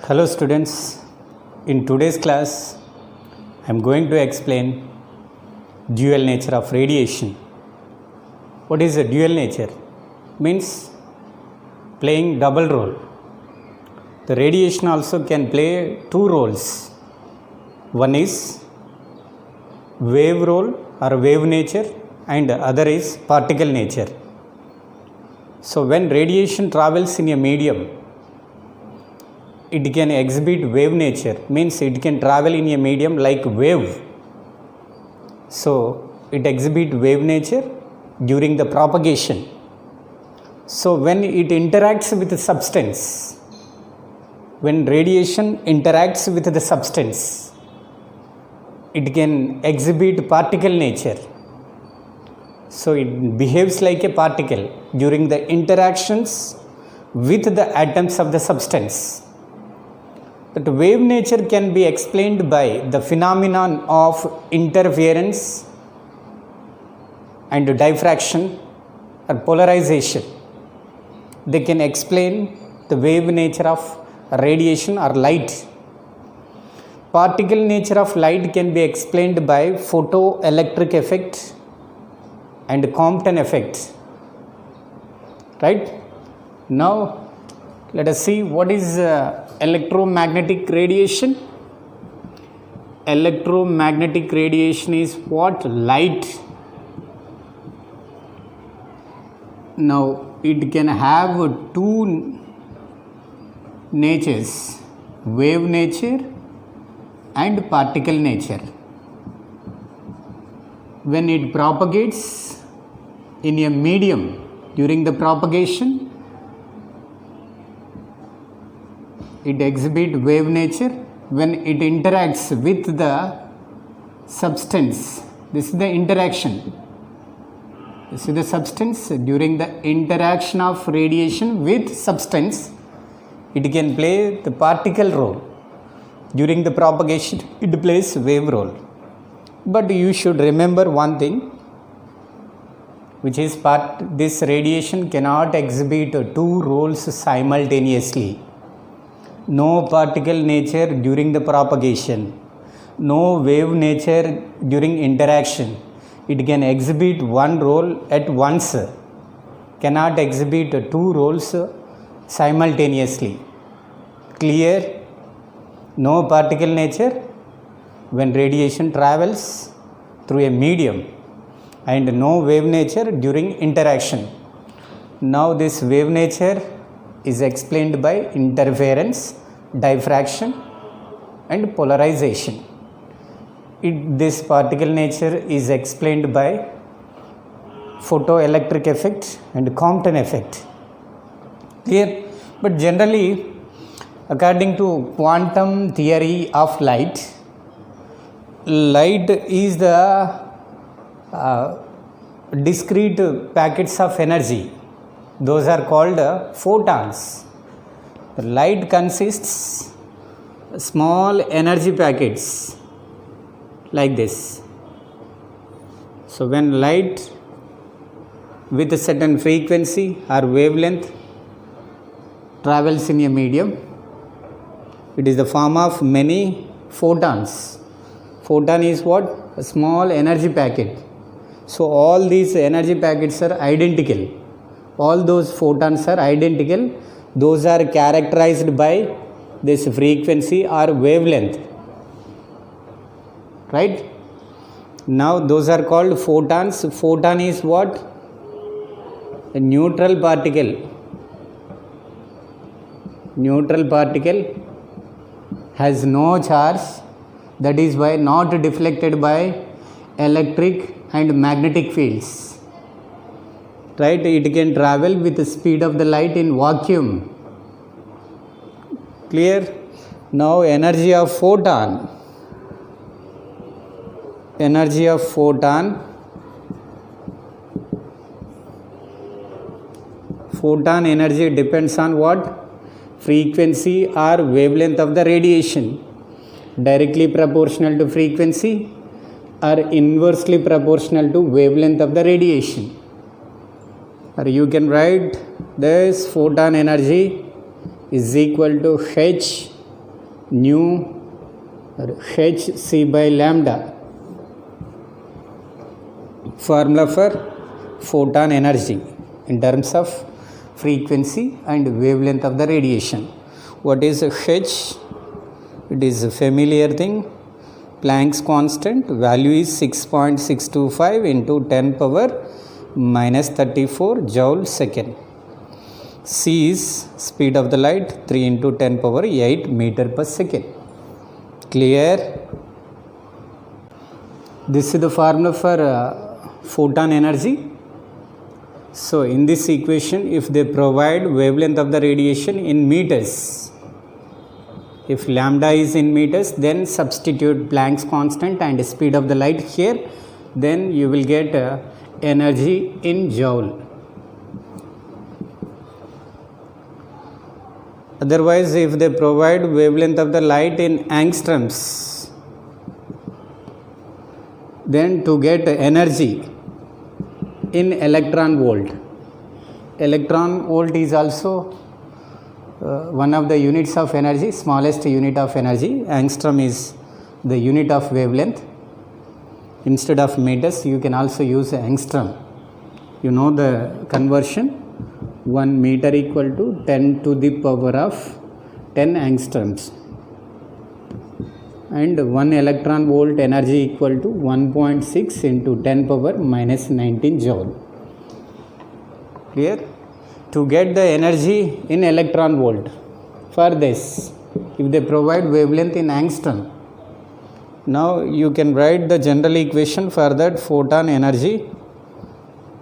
Hello students, in today's class I am going to explain dual nature of radiation. What is a dual nature? Means playing double role. The radiation also can play two roles. One is wave role or wave nature and other is particle nature. So when radiation travels in a medium, it can exhibit wave nature, means it can travel in a medium like wave. So it exhibit wave nature during the propagation. So when it interacts with the substance, when radiation interacts with the substance, it can exhibit particle nature. So it behaves like a particle during the interactions with the atoms of the substance. That wave nature can be explained by the phenomenon of interference and diffraction or polarization. They can explain the wave nature of radiation or light. Particle nature of light can be explained by photoelectric effect and Compton effect. Right? Now let us see what is electromagnetic radiation. Electromagnetic radiation is what? Light. Now it can have two natures, wave nature and particle nature. When it propagates in a medium, during the propagation it exhibits wave nature. When it interacts with the substance, this is the interaction. This is the substance. During the interaction of radiation with substance, it can play the particle role. During the propagation, it plays wave role. But you should remember one thing, which is this radiation cannot exhibit two roles simultaneously. No particle nature during the propagation, no wave nature during interaction. It can exhibit one role at once, cannot exhibit two roles simultaneously. Clear? No particle nature when radiation travels through a medium, and no wave nature during interaction. Now this wave nature is explained by interference, diffraction and polarization. This particle nature is explained by photoelectric effect and Compton effect. Clear? But generally, according to quantum theory of light is the discrete packets of energy. Those are called photons. The light consists small energy packets like this. So when light with a certain frequency or wavelength travels in a medium, it is the form of many photons. Photon is what? A small energy packet. So all these energy packets are identical. All those photons are identical. Those are characterized by this frequency or wavelength. Right? Now those are called photons. Photon is what? A neutral particle. Neutral particle has no charge. That is why not deflected by electric and magnetic fields. Right? It can travel with the speed of the light in vacuum. Clear? Now energy of photon. Energy of photon. Photon energy depends on what? Frequency or wavelength of the radiation. Directly proportional to frequency or inversely proportional to wavelength of the radiation. Or you can write this photon energy is equal to h nu hc by lambda, formula for photon energy in terms of frequency and wavelength of the radiation. What is h? It is a familiar thing. Planck's constant value is 6.625 into 10 power minus 34 joule second. C is speed of the light, 3 into 10 power 8 meter per second. Clear? This is the formula for photon energy. So in this equation, if they provide wavelength of the radiation in meters, if lambda is in meters, then substitute Planck's constant and speed of the light here, then you will get energy in joule. Otherwise, if they provide wavelength of the light in angstroms, then to get energy in electron volt. Electron volt is also one of the units of energy, smallest unit of energy. Angstrom is the unit of wavelength. Instead of meters, you can also use angstrom. You know the conversion. 1 meter equal to 10 to the power of 10 angstroms. And 1 electron volt energy equal to 1.6 into 10 power minus 19 joule. Clear? To get the energy in electron volt, for this, if they provide wavelength in angstrom, now you can write the general equation for that photon energy.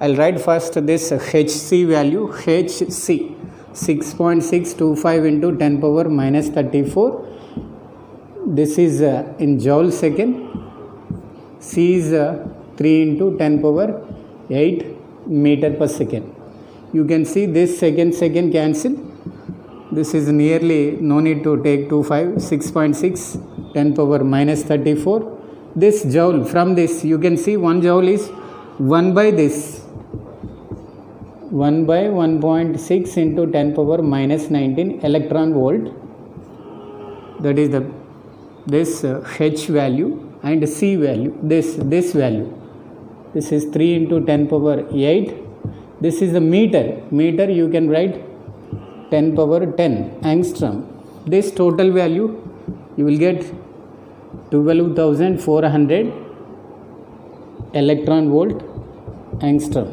I'll write first this hc value, hc 6.625 into 10 power minus 34. This is in joule second. C is 3 into 10 power 8 meter per second. You can see this second cancel. This is nearly, no need to take 6.6 10 power minus 34. This joule, from this you can see 1 joule is 1 by this, 1 by 1.6 into 10 power minus 19 electron volt. That is the this h value, and c value, this value. This is 3 into 10 power 8. This is the meter. Meter you can write 10 power 10 angstrom. This total value you will get 12,400 electron volt angstrom.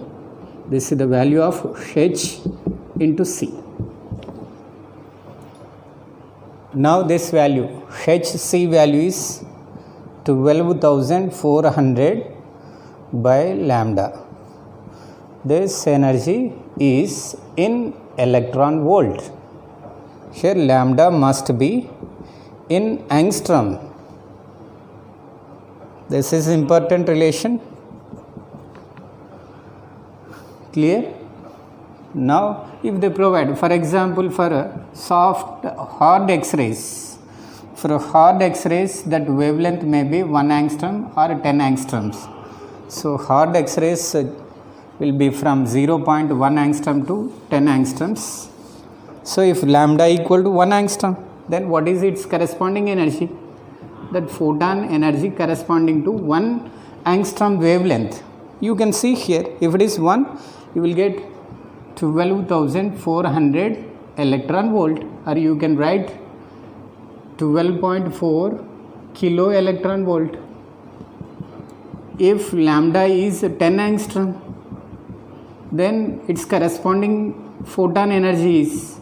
This is the value of h into c. Now this value, hc value is 12,400 by lambda. This energy is in electron volt. Here lambda must be in angstrom. This is important relation. Clear? Now if they provide, for example, for hard x-rays, for hard x-rays that wavelength may be 1 angstrom or 10 angstroms. So hard x-rays will be from 0.1 angstrom to 10 angstroms. So if lambda equal to 1 angstrom, then what is its corresponding energy? That photon energy corresponding to 1 angstrom wavelength. You can see here, if it is 1, you will get 12,400 electron volt, or you can write 12.4 kilo electron volt. If lambda is 10 angstrom, then its corresponding photon energy is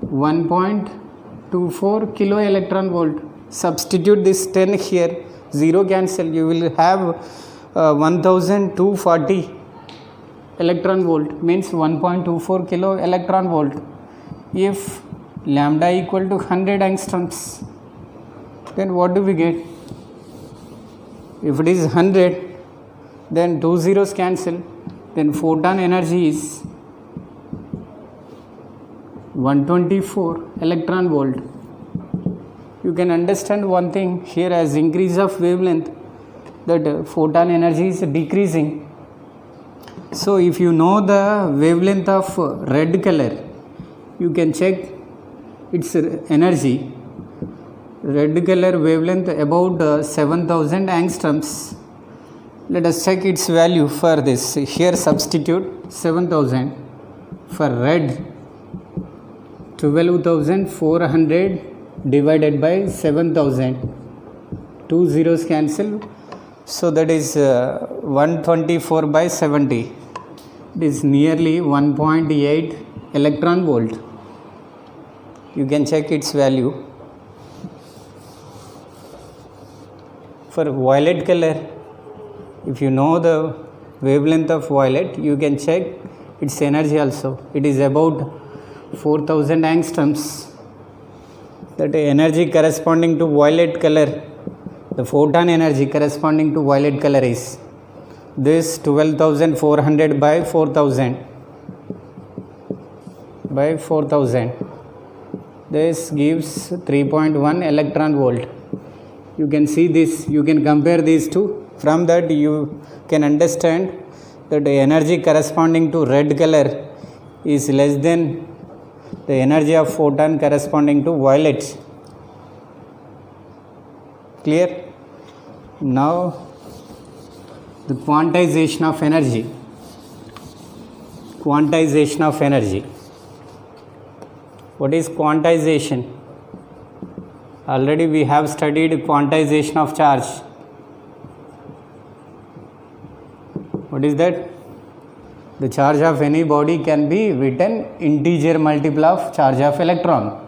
1.24 kilo electron volt. Substitute this 10 here, 0 cancel, you will have 1240 electron volt, means 1.24 kilo electron volt. If lambda equal to 100 angstroms, then what do we get? If it is 100, then 2 zeros cancel, then photon energy is 124 electron volt. You can understand one thing here, as increase of wavelength, that photon energy is decreasing. So if you know the wavelength of red color, you can check its energy. red color wavelength about 7000 angstroms. Let us check its value for this. Here substitute 7000 for red. 12,400 divided by 7,000. 2 zeros cancel. So that is 124 by 70. It is nearly 1.8 electron volt. You can check its value. For violet color, if you know the wavelength of violet, you can check its energy also. It is about 4000 angstroms. That energy corresponding to violet color, the photon energy corresponding to violet color is this 12,400 by 4000 by 4000. This gives 3.1 electron volt. You can see this, you can compare these two. From that you can understand that the energy corresponding to red color is less than the energy of photon corresponding to violet. Clear? Now the quantization of energy. Quantization of energy. What is quantization? Already we have studied quantization of charge. What is that? The charge of any body can be written integer multiple of charge of electron.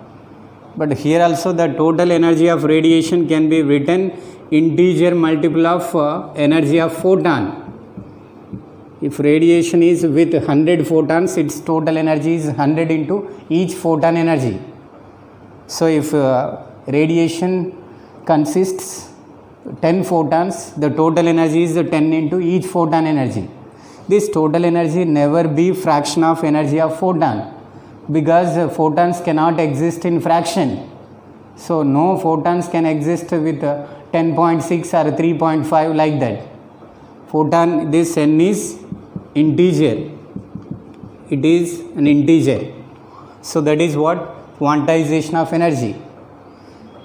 But here also the total energy of radiation can be written integer multiple of energy of photon. If radiation is with 100 photons, its total energy is 100 into each photon energy. So if radiation consists 10 photons, the total energy is 10 into each photon energy. This total energy never be fraction of energy of photon, because photons cannot exist in fraction. So no photons can exist with 10.6 or 3.5 like that. Photon, this n is integer. It is an integer. So that is what quantization of energy.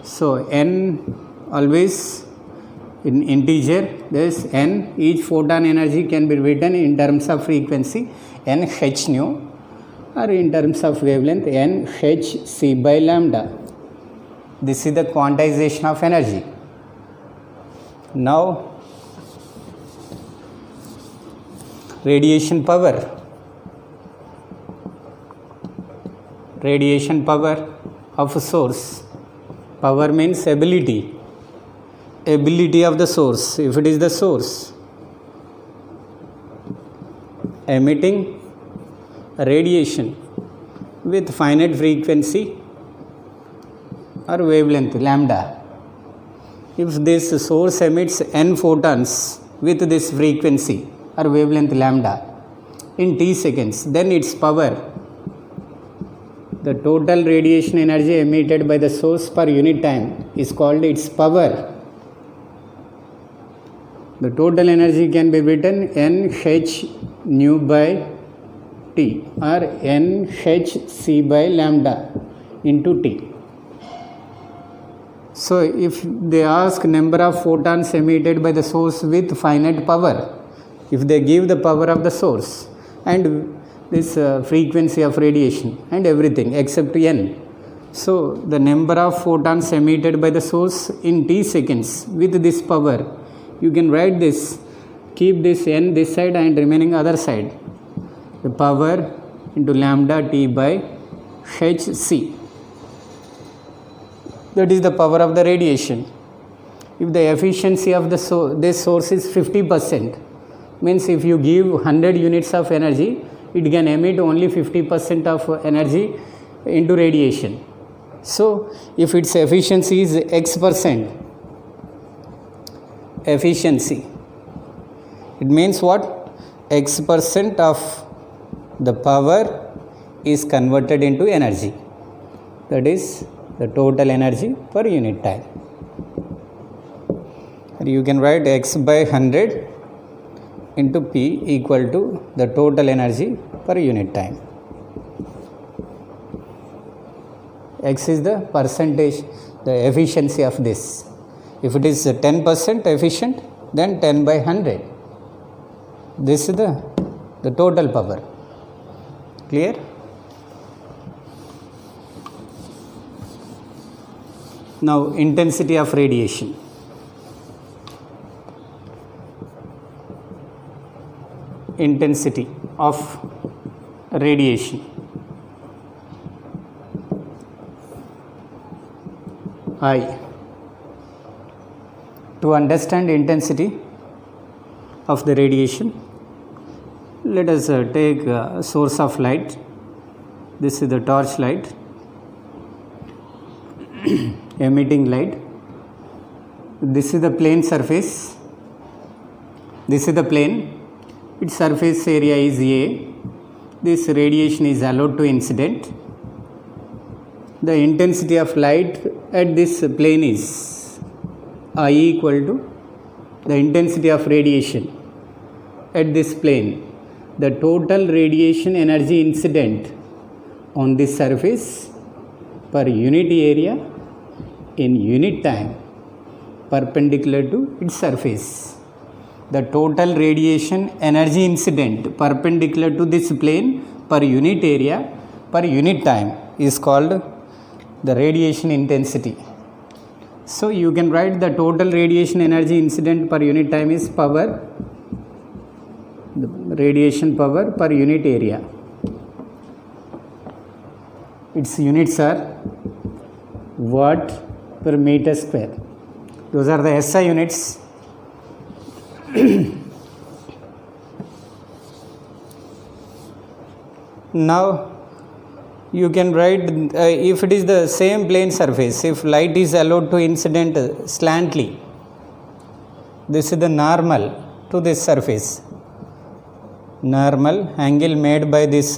So n always in integer, this n, each photon energy can be written in terms of frequency n h nu, or in terms of wavelength n h c by lambda. This is the quantization of energy. Now radiation power. Radiation power of a source. Power means ability. Ability of the source. If it is the source emitting radiation with finite frequency or wavelength lambda, if this source emits n photons with this frequency or wavelength lambda in t seconds, then its power, the total radiation energy emitted by the source per unit time, is called its power. The total energy can be written n h nu by t or n h c by lambda into t. So if they ask number of photons emitted by the source with finite power, if they give the power of the source and this frequency of radiation and everything except n, so the number of photons emitted by the source in t seconds with this power, you can write this, keep this n this side and remaining other side, the power into lambda t by hc. That is the power of the radiation. If the efficiency of the this source is 50%, means if you give 100 units of energy, it can emit only 50% of energy into radiation. So if its efficiency is x%, efficiency, it means what? X% of the power is converted into energy. That is the total energy per unit time. You can write x by 100 into P equal to the total energy per unit time. X is the percentage. the efficiency of this. If it is 10% efficient, then 10 by 100. This is the total power. Clear? Now, intensity of radiation. Intensity of radiation. I. To understand intensity of the radiation, let us take a source of light. This is the torch light, emitting light. This is the plane surface. This is the plane. Its surface area is A. This radiation is allowed to incident. The intensity of light at this plane is I equal to the intensity of radiation at this plane. The total radiation energy incident on this surface per unit area in unit time perpendicular to its surface. The total radiation energy incident perpendicular to this plane per unit area per unit time is called the radiation intensity. So you can write the total radiation energy incident per unit time is power, the radiation power per unit area. Its units are watt per meter square. Those are the SI units. Now you can write if it is the same plane surface, if light is allowed to incident slantly, this is the normal to this surface. Normal angle made by this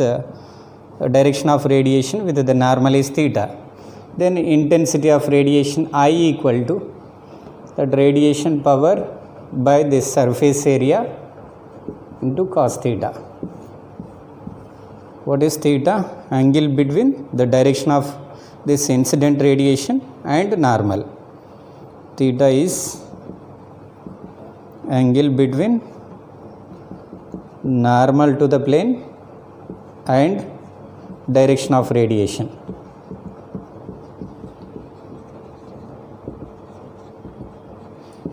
direction of radiation with the normal is theta. Then intensity of radiation I equal to that radiation power by this surface area into cos theta. What is theta? Angle between the direction of this incident radiation and normal. Theta is angle between normal to the plane and direction of radiation.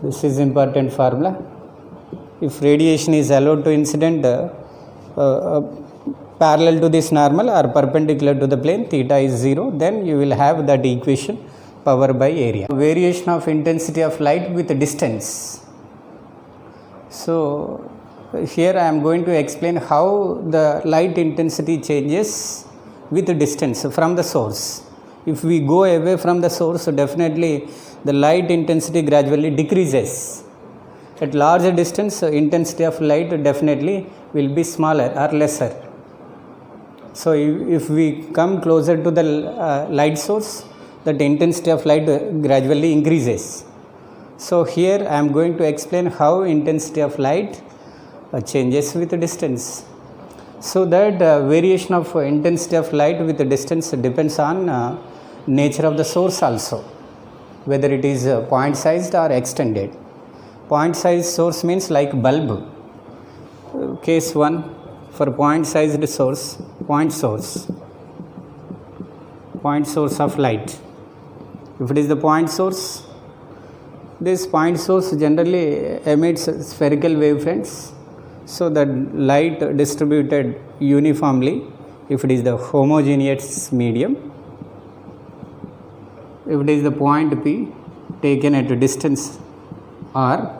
This is important formula. If radiation is allowed to incident parallel to this normal or perpendicular to the plane, theta is 0, then you will have that equation power by area. Variation of intensity of light with distance. So here I am going to explain how the light intensity changes with distance from the source. If we go away from the source, definitely the light intensity gradually decreases. At larger distance, intensity of light definitely will be smaller or lesser. So if we come closer to the light source, that intensity of light gradually increases. So here I am going to explain how intensity of light changes with distance. So that variation of intensity of light with distance depends on nature of the source also, whether it is point sized or extended. Point sized source means like bulb. Case 1 for point sized source, point source of light. If it is the point source, this point source generally emits spherical wavefronts, so that light distributed uniformly if it is the homogeneous medium. If it is the point P taken at a distance R,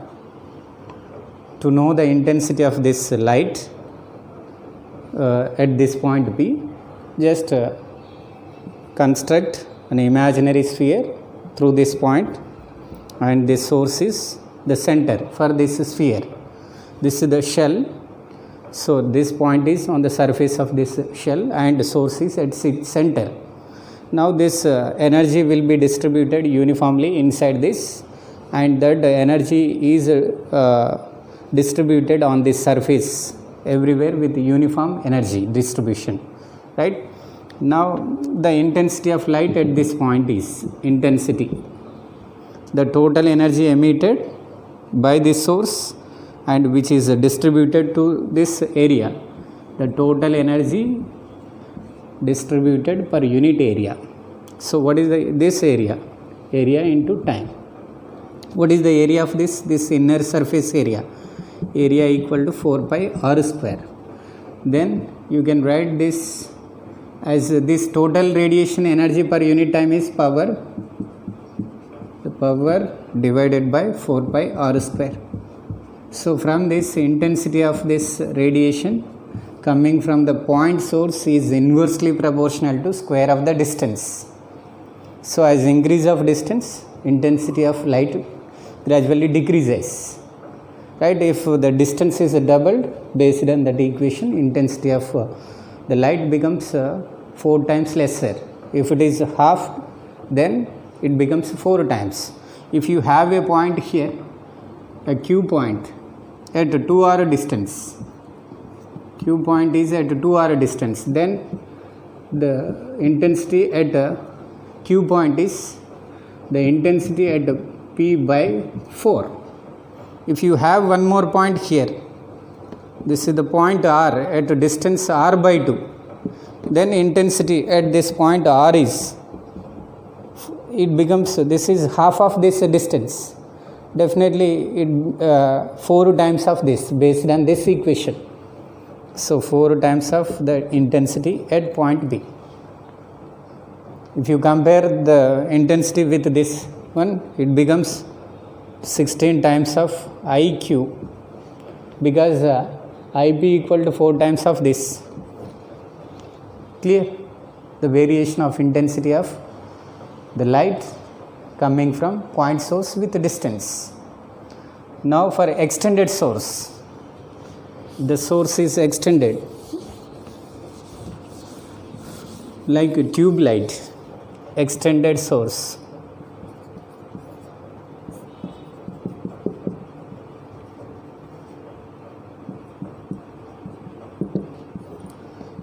to know the intensity of this light at this point P, just construct an imaginary sphere through this point, and this source is the center for this sphere. This is the shell. So this point is on the surface of this shell and source is at its center. Now this energy will be distributed uniformly inside this, and that energy is distributed on this surface everywhere with uniform energy distribution, right? Now the intensity of light at this point is intensity, the total energy emitted by this source and which is distributed to this area, the total energy distributed per unit area. So what is this area? Area into time. What is the area of this inner surface area? Area equal to 4 pi r square. Then you can write this as this total radiation energy per unit time is power divided by 4 pi r square. So from this, intensity of this radiation coming from the point source is inversely proportional to square of the distance. So as increase of distance, intensity of light gradually decreases, right? If the distance is doubled, based on that equation, intensity of the light becomes 4 times lesser. If it is half, then it becomes 4 times. If you have a point here, a Q point at 2r distance, Q point is at 2r distance, then the intensity at Q point is the intensity at P by 4. If you have one more point here, this is the point R at a distance R by 2, then intensity at this point R is, it becomes, this is half of this distance, definitely it 4 times of this based on this equation. So 4 times of the intensity at point B. If you compare the intensity with this one, it becomes 16 times of IQ, because IB equal to 4 times of this. Clear? The variation of intensity of the light coming from point source with distance. Now for extended source, the source is extended like a tube light, extended source.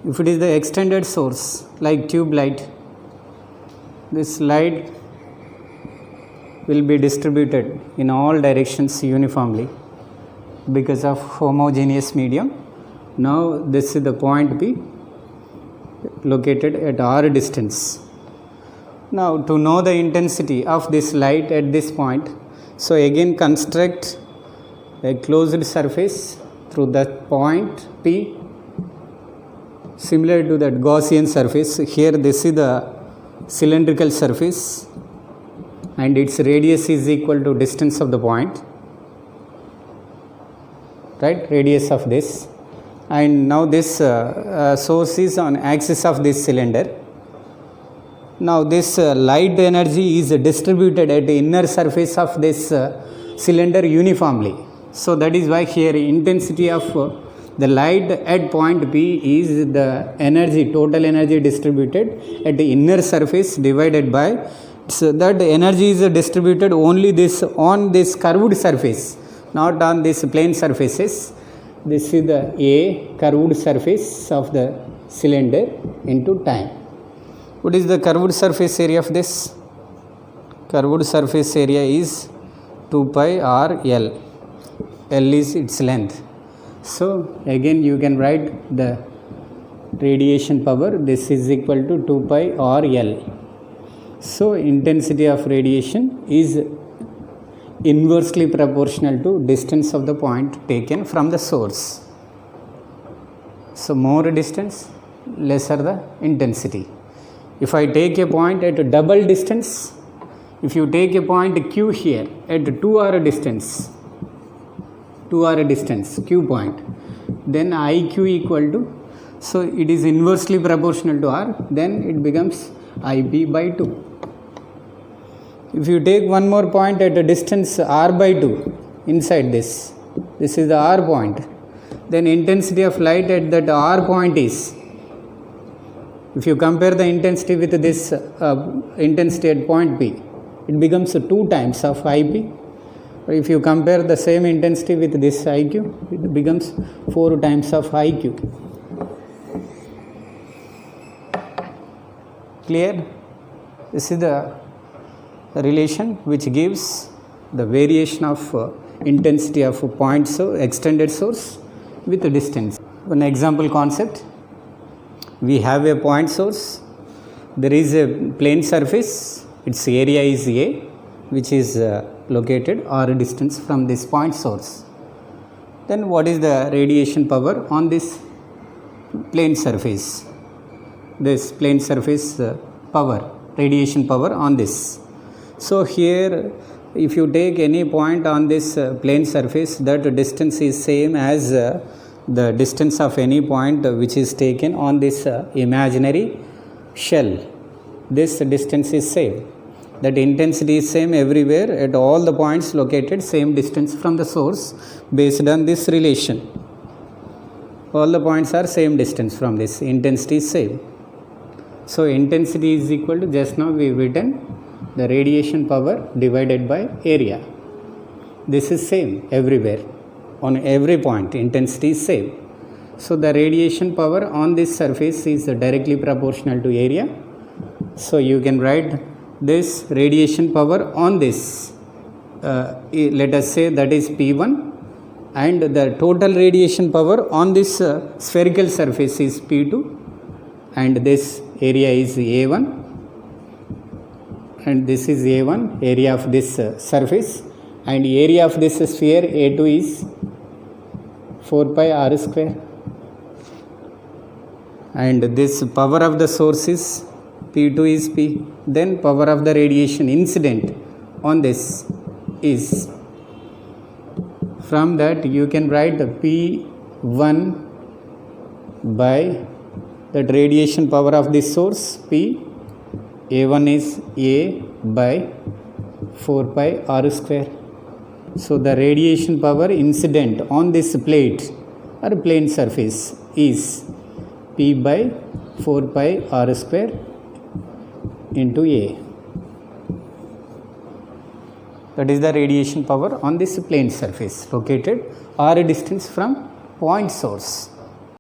If it is the extended source like tube light, this light will be distributed in all directions uniformly because of homogeneous medium. Now this is the point P located at r distance. Now to know the intensity of this light at this point, so again construct a closed surface through that point P, similar to that Gaussian surface. Here this is the cylindrical surface and its radius is equal to distance of the point, right? Radius of this, and now this source is on axis of this cylinder. Now this light energy is distributed at the inner surface of this cylinder uniformly. So that is why here intensity of the light at point P is the energy, total energy distributed at the inner surface divided by, so that energy is distributed only this on this curved surface, not on this plane surfaces. This is the A curved surface of the cylinder into time. What is the curved surface area of this? Curved surface area is 2 pi r L. L is its length. So again you can write the radiation power, this is equal to 2 pi r L. So intensity of radiation is inversely proportional to distance of the point taken from the source. So more distance, lesser the intensity. If I take a point at a double distance, if you take a point Q here at 2r distance, 2r distance, Q point, then IQ equal to, so it is inversely proportional to R, then it becomes IB by 2. If you take one more point at a distance R by 2 inside this is the R point, then intensity of light at that R point is, if you compare the intensity with this intensity at point P, it becomes 2 times of IP. If you compare the same intensity with this IQ, it becomes 4 times of IQ. Clear? This is the relation which gives the variation of intensity of a point, so extended source with the distance. One example concept, we have a point source, there is a plane surface, its area is A, which is located or a distance from this point source. Then what is the radiation power on this plane surface? This plane surface power, radiation power on this. So here if you take any point on this plane surface, that distance is same as the distance of any point which is taken on this imaginary shell. This distance is same. That intensity is same everywhere at all the points located, same distance from the source based on this relation. All the points are same distance from this, intensity is same. So intensity is equal to, just now we written, the radiation power divided by area. This is same everywhere, on every point intensity is same. So the radiation power on this surface is directly proportional to area. So you can write this radiation power on this, let us say that is P1, and the total radiation power on this spherical surface is P2, and this area is A1, and this is A1, area of this surface, and area of this sphere A2 is 4 pi r square, and this power of the source is P2 is P. Then power of the radiation incident on this is, from that you can write P1 by that radiation power of this source P. A1 is A by 4 pi r square. So the radiation power incident on this plate or plane surface is P by 4 pi r square into A. That is the radiation power on this plane surface located or a distance from point source.